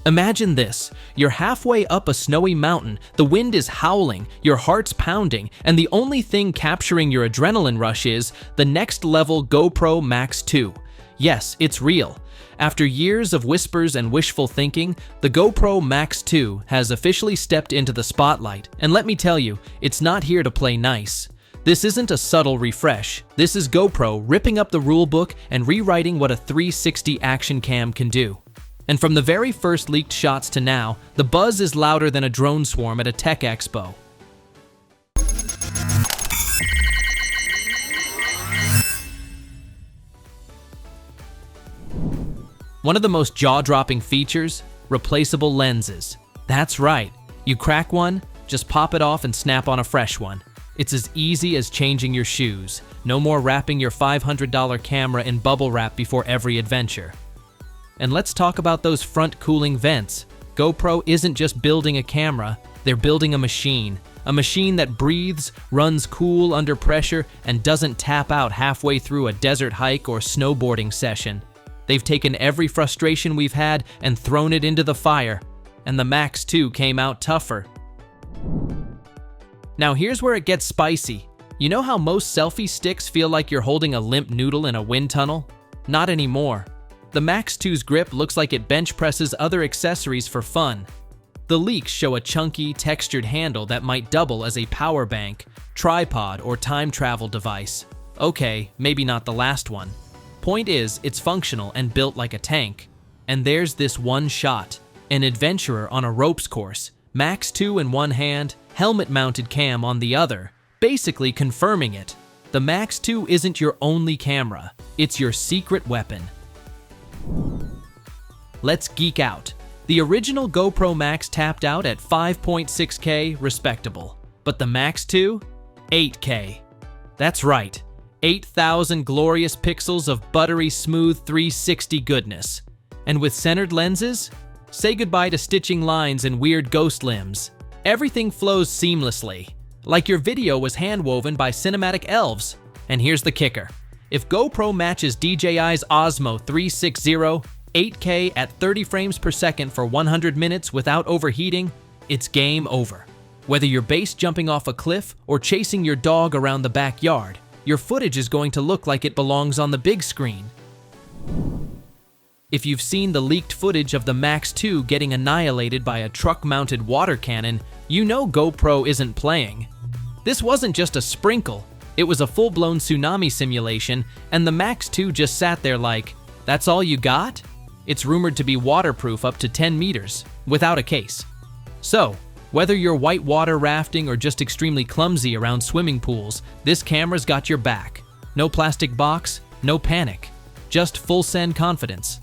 Imagine this, you're halfway up a snowy mountain, the wind is howling, your heart's pounding, and the only thing capturing your adrenaline rush is the next level GoPro Max 2. Yes, it's real. After years of whispers and wishful thinking, the GoPro Max 2 has officially stepped into the spotlight, and let me tell you, it's not here to play nice. This isn't a subtle refresh, this is GoPro ripping up the rulebook and rewriting what a 360 action cam can do. And from the very first leaked shots to now, the buzz is louder than a drone swarm at a tech expo. One of the most jaw-dropping features, replaceable lenses. That's right, you crack one, just pop it off and snap on a fresh one. It's as easy as changing your shoes. No more wrapping your $500 camera in bubble wrap before every adventure. And let's talk about those front cooling vents. GoPro isn't just building a camera, they're building a machine. A machine that breathes, runs cool under pressure, and doesn't tap out halfway through a desert hike or snowboarding session. They've taken every frustration we've had and thrown it into the fire, and the Max 2 came out tougher. Now here's where it gets spicy. You know how most selfie sticks feel like you're holding a limp noodle in a wind tunnel? Not anymore. The Max 2's grip looks like it bench presses other accessories for fun. The leaks show a chunky, textured handle that might double as a power bank, tripod, or time travel device. Okay, maybe not the last one. Point is, it's functional and built like a tank. And there's this one shot. An adventurer on a ropes course, Max 2 in one hand, helmet-mounted cam on the other, basically confirming it. The Max 2 isn't your only camera, it's your secret weapon. Let's geek out. The original GoPro Max tapped out at 5.6K, respectable. But the Max 2? 8K. That's right, 8,000 glorious pixels of buttery smooth 360 goodness. And with centered lenses? Say goodbye to stitching lines and weird ghost limbs. Everything flows seamlessly, like your video was hand-woven by cinematic elves. And here's the kicker. If GoPro matches DJI's Osmo 360 8K at 30 frames per second for 100 minutes without overheating, it's game over. Whether you're base jumping off a cliff or chasing your dog around the backyard, your footage is going to look like it belongs on the big screen. If you've seen the leaked footage of the Max 2 getting annihilated by a truck-mounted water cannon, you know GoPro isn't playing. This wasn't just a sprinkle, it was a full-blown tsunami simulation, and the Max 2 just sat there like, that's all you got? It's rumored to be waterproof up to 10 meters, without a case. So, whether you're whitewater rafting or just extremely clumsy around swimming pools, this camera's got your back. No plastic box, no panic, just full-send confidence.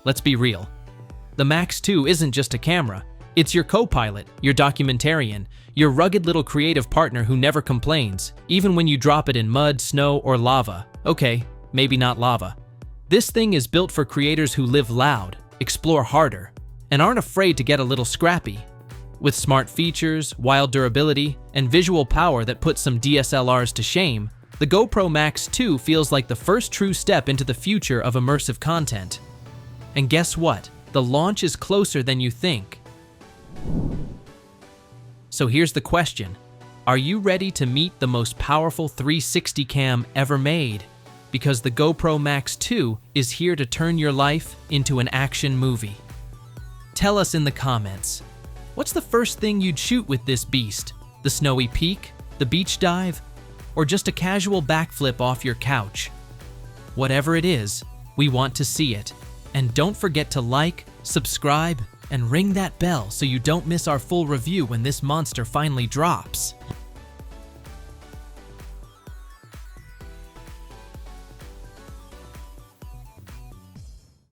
Let's be real. The Max 2 isn't just a camera, it's your co-pilot, your documentarian, your rugged little creative partner who never complains, even when you drop it in mud, snow, or lava. Okay, maybe not lava. This thing is built for creators who live loud, explore harder, and aren't afraid to get a little scrappy. With smart features, wild durability, and visual power that puts some DSLRs to shame, the GoPro Max 2 feels like the first true step into the future of immersive content. And guess what? The launch is closer than you think. So here's the question. Are you ready to meet the most powerful 360 cam ever made? Because the GoPro Max 2 is here to turn your life into an action movie. Tell us in the comments, what's the first thing you'd shoot with this beast? The snowy peak? The beach dive? Or just a casual backflip off your couch? Whatever it is, we want to see it. And don't forget to like, subscribe, and ring that bell so you don't miss our full review when this monster finally drops.